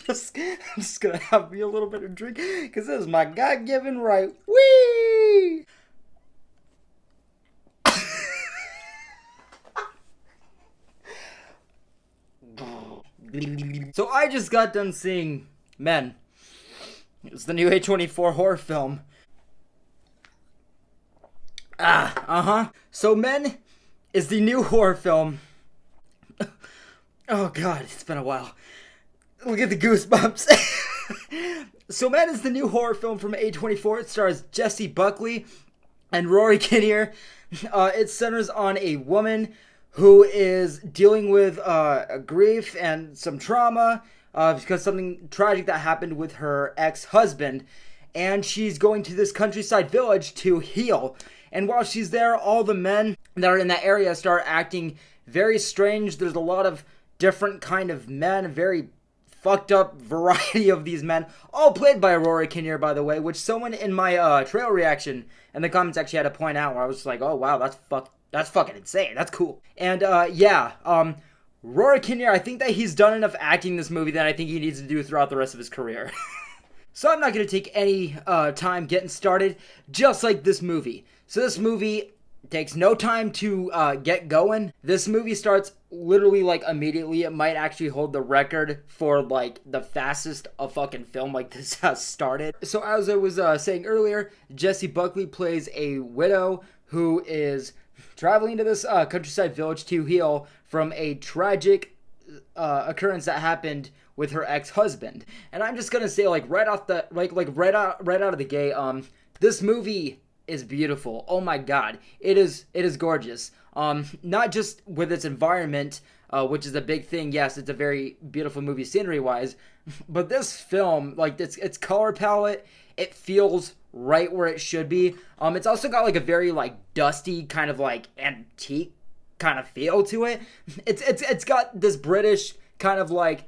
I'm just gonna have me a little bit of drink because this is my God-given right. Whee! So I just got done seeing Men. It's the new A24 horror film. So Men is the new horror film. Oh god, it's been a while. Look at the goosebumps. So Men is the new horror film from A24. It stars Jessie Buckley and Rory Kinnear. It centers on a woman who is dealing with grief and some trauma because something tragic that happened with her ex-husband. And she's going to this countryside village to heal. And while she's there, all the men that are in that area start acting very strange. There's a lot of different kind of men, a very fucked up variety of these men, all played by Rory Kinnear, by the way, which someone in my trail reaction in the comments actually had to point out, where I was like, oh wow, that's fucking insane, that's cool. And Rory Kinnear, I think that he's done enough acting in this movie that I think he needs to do throughout the rest of his career. So I'm not going to take any time getting started, just like this movie. So this movie takes no time to get going. This movie starts literally like immediately. It might actually hold the record for like the fastest a fucking film like this has started. So as I was saying earlier, Jessie Buckley plays a widow who is traveling to this countryside village to heal from a tragic occurrence that happened with her ex-husband. And I'm just gonna say, like, right off the right out of the gate, this movie is beautiful. Oh my god, it is gorgeous. Not just with its environment, which is a big thing. Yes, it's a very beautiful movie scenery wise, but this film, like its color palette, it feels right where it should be. It's also got like a very like dusty kind of like antique kind of feel to it. It's got this British kind of like,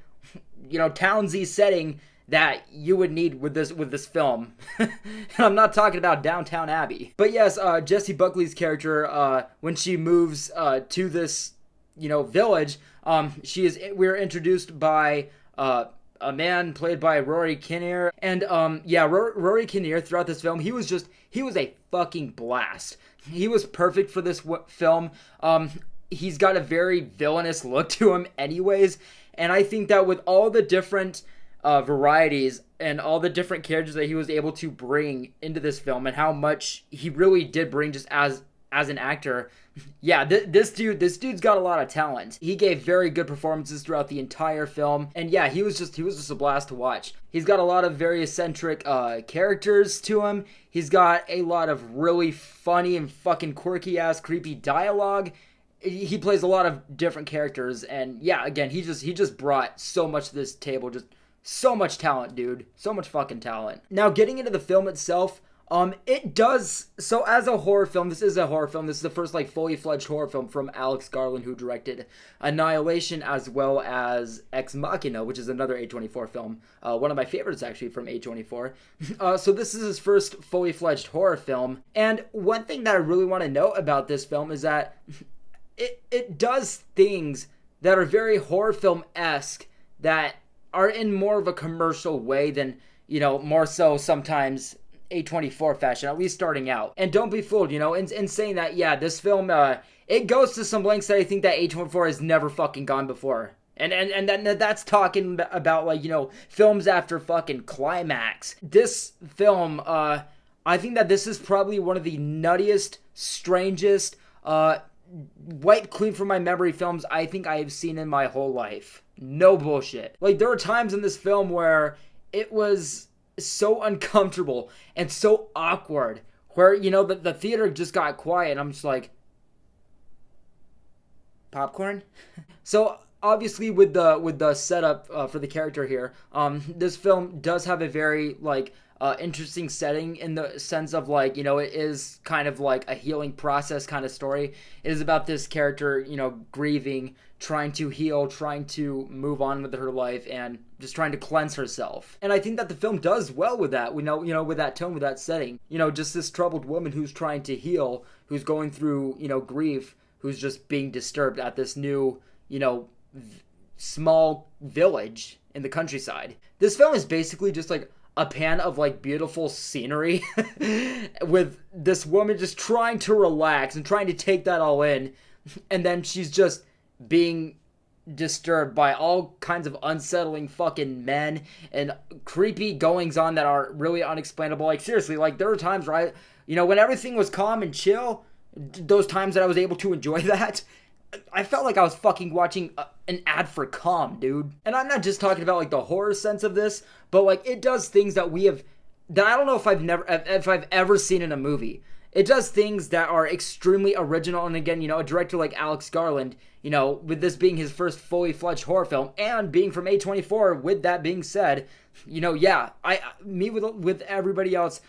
you know, townsy setting that you would need with this film. And I'm not talking about Downton Abbey. But yes, Jessie Buckley's character, when she moves to this, you know, village, we're introduced by a man played by Rory Kinnear. And Rory Kinnear throughout this film, he was a fucking blast. He was perfect for this film. He's got a very villainous look to him anyways. And I think that with all the different varieties and all the different characters that he was able to bring into this film, and how much he really did bring just as an actor, yeah, this dude's got a lot of talent. He gave very good performances throughout the entire film, and yeah, he was just a blast to watch. He's got a lot of very eccentric characters to him. He's got a lot of really funny and fucking quirky ass creepy dialogue. He plays a lot of different characters, and yeah, again, he just brought so much to this table. Just so much talent, dude. So much fucking talent. Now, getting into the film itself, it does, so as a horror film, this is a horror film. This is the first, like, fully fledged horror film from Alex Garland, who directed Annihilation as well as Ex Machina, which is another A24 film. One of my favorites, actually, from A24. So this is his first fully fledged horror film. And one thing that I really want to note about this film is that it does things that are very horror film-esque that are in more of a commercial way than, you know, more so sometimes A24 fashion, at least starting out. And don't be fooled, you know, in saying that, yeah, this film, it goes to some lengths that I think that A24 has never fucking gone before. And that's talking about, like, you know, films after fucking Climax. This film, I think that this is probably one of the nuttiest, strangest, wiped clean from my memory films I think I have seen in my whole life. No bullshit. Like, there were times in this film where it was so uncomfortable and so awkward, where, you know, the theater just got quiet, and I'm just like, popcorn? So obviously with the setup for the character here, this film does have a very, like, interesting setting in the sense of, like, you know, it is kind of like a healing process kind of story. It is about this character, you know, grieving, trying to heal, trying to move on with her life, and just trying to cleanse herself. And I think that the film does well with that. We know, you know, with that tone, with that setting, you know, just this troubled woman who's trying to heal, who's going through, you know, grief, who's just being disturbed at this new, you know, small village in the countryside. This film is basically just like a pan of like beautiful scenery with this woman just trying to relax and trying to take that all in, and then she's just being disturbed by all kinds of unsettling fucking men and creepy goings on that are really unexplainable. Like seriously, like there were times where when everything was calm and chill, those times that I was able to enjoy that, I felt like I was fucking watching an ad for Calm, dude. And I'm not just talking about like the horror sense of this, but like it does things that I don't know if I've ever seen in a movie. It does things that are extremely original, and again, a director like Alex Garland, with this being his first fully fledged horror film and being from A24. With that being said, with everybody else,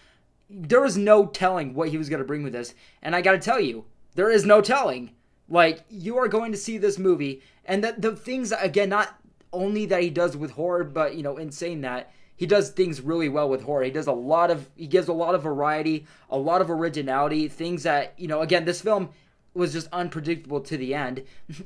there was no telling what he was gonna bring with this, and I gotta tell you, there is no telling. Like, you are going to see this movie, and the things, again, not only that he does with horror, but, in saying that, he does things really well with horror. He gives a lot of variety, a lot of originality, things that, again, this film was just unpredictable to the end.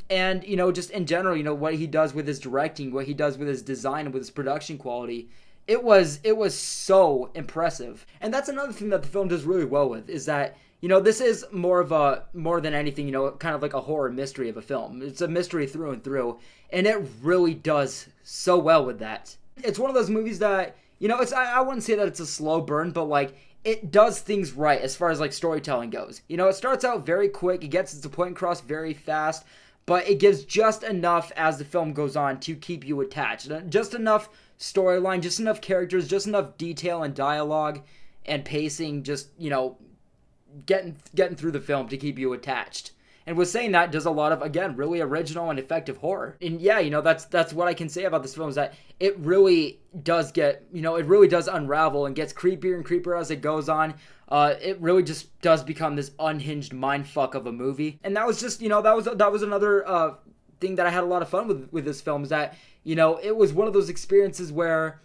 And, just in general, what he does with his directing, what he does with his design and with his production quality, it was so impressive. And that's another thing that the film does really well with, is that, this is more than anything, kind of like a horror mystery of a film. It's a mystery through and through, and it really does so well with that. It's one of those movies that, I wouldn't say that it's a slow burn, but like, it does things right as far as like storytelling goes. It starts out very quick, it gets its point across very fast, but it gives just enough as the film goes on to keep you attached. Just enough storyline, just enough characters, just enough detail and dialogue and pacing, just, getting through the film to keep you attached. And with saying that, does a lot of, again, really original and effective horror. And yeah, that's what I can say about this film, is that it really does it really does unravel and gets creepier and creepier as it goes on. It really just does become this unhinged mindfuck of a movie. And that was just, that was another thing that I had a lot of fun with this film, is that, it was one of those experiences where,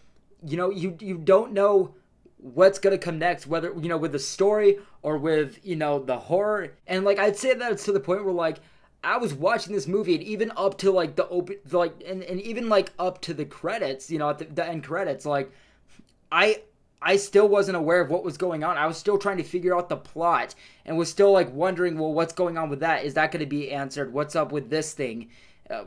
you don't know what's gonna come next, whether with the story or with the horror. And like, I'd say that it's to the point where like I was watching this movie, and even up to like the open, like and even like up to the credits, at the end credits, like I still wasn't aware of what was going on. I was still trying to figure out the plot and was still like wondering, well, what's going on with that? Is that going to be answered? What's up with this thing?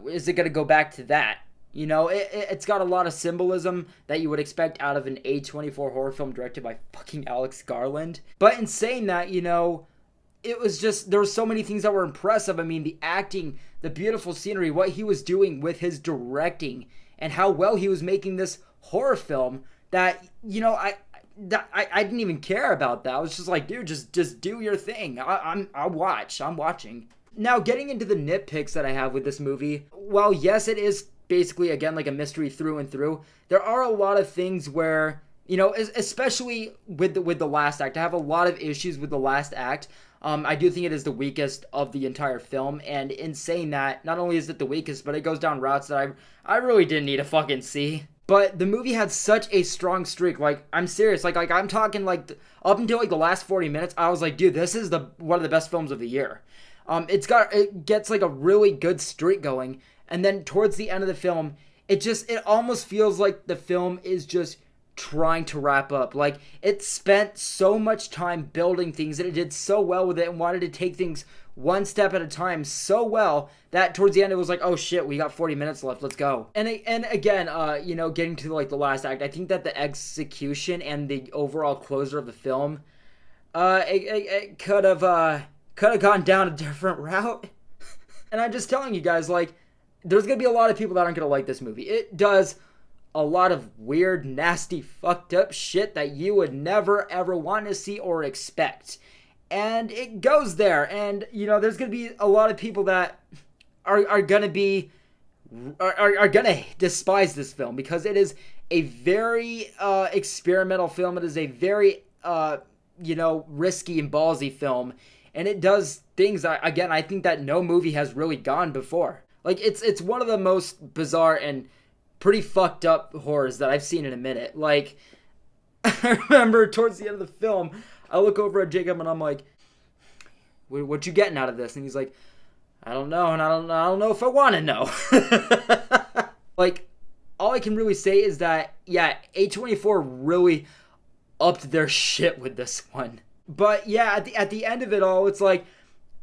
Is it going to go back to that? It's got a lot of symbolism that you would expect out of an A24 horror film directed by fucking Alex Garland. But in saying that, it was just, there were so many things that were impressive. I mean, the acting, the beautiful scenery, what he was doing with his directing, and how well he was making this horror film that, I didn't even care about that. I was just like, dude, just do your thing. I'm watching. Now, getting into the nitpicks that I have with this movie, well, yes, it is basically, again, like a mystery through and through. There are a lot of things where, especially with the last act, I have a lot of issues with the last act. I do think it is the weakest of the entire film, and in saying that, not only is it the weakest, but it goes down routes that I really didn't need to fucking see. But the movie had such a strong streak. Like, I'm serious. Like I'm talking like up until like the last 40 minutes, I was like, dude, this is one of the best films of the year. It gets like a really good streak going. And then towards the end of the film, it almost feels like the film is just trying to wrap up. Like, it spent so much time building things, and it did so well with it, and wanted to take things one step at a time so well that towards the end it was like, oh shit, we got 40 minutes left, let's go. And again, getting to like the last act, I think that the execution and the overall closer of the film, it could have gone down a different route. And I'm just telling you guys, like, there's going to be a lot of people that aren't going to like this movie. It does a lot of weird, nasty, fucked up shit that you would never, ever want to see or expect. And it goes there. And, there's going to be a lot of people that are going to despise this film, because it is a very experimental film. It is a very, risky and ballsy film. And it does things that, again, I think that no movie has really gone before. Like, it's one of the most bizarre and pretty fucked up horrors that I've seen in a minute. Like, I remember towards the end of the film, I look over at Jacob and I'm like, what you getting out of this? And he's like, I don't know, and I don't know if I want to know. Like, all I can really say is that, yeah, A24 really upped their shit with this one. But yeah, at the end of it all, it's like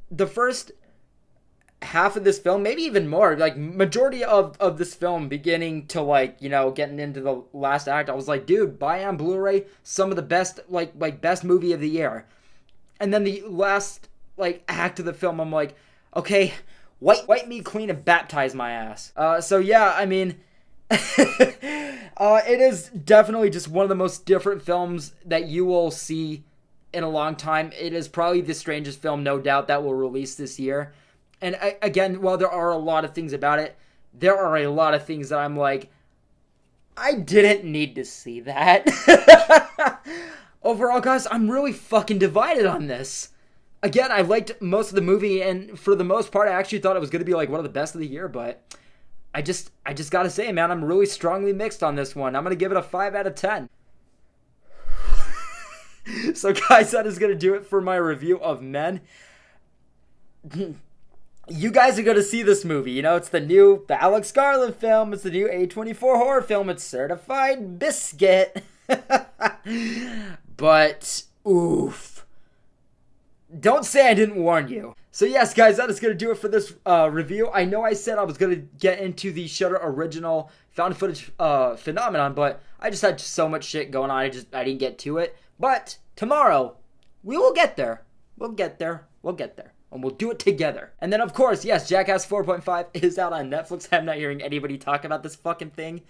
the first half of this film, maybe even more, like majority of this film, beginning to like, you know, getting into the last act, I was like, dude, buy on Blu-ray some of the best, like best movie of the year. And then the last like act of the film, I'm like, okay, wipe me clean and baptize my ass. So yeah, I mean, it is definitely just one of the most different films that you will see in a long time. It is probably the strangest film, no doubt, that will release this year. And again, while there are a lot of things about it, there are a lot of things that I'm like, I didn't need to see that. Overall, guys, I'm really fucking divided on this. Again, I liked most of the movie, and for the most part, I actually thought it was going to be like one of the best of the year, but I just gotta say, man, I'm really strongly mixed on this one. I'm gonna give it a 5 out of 10. So, guys, that is gonna do it for my review of Men. You guys are gonna see this movie. You know, it's the Alex Garland film. It's the new A24 horror film. It's certified biscuit. But, oof. Don't say I didn't warn you. So yes, guys, that is going to do it for this review. I know I said I was going to get into the Shudder original found footage phenomenon, but I just had so much shit going on, I didn't get to it. But tomorrow, we will get there. We'll get there. And we'll do it together. And then, of course, yes, Jackass 4.5 is out on Netflix. I'm not hearing anybody talk about this fucking thing,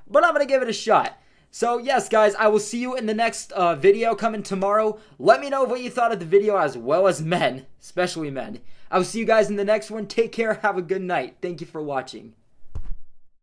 but I'm going to give it a shot. So, yes, guys, I will see you in the next video coming tomorrow. Let me know what you thought of the video, as well as Men, especially Men. I will see you guys in the next one. Take care. Have a good night. Thank you for watching.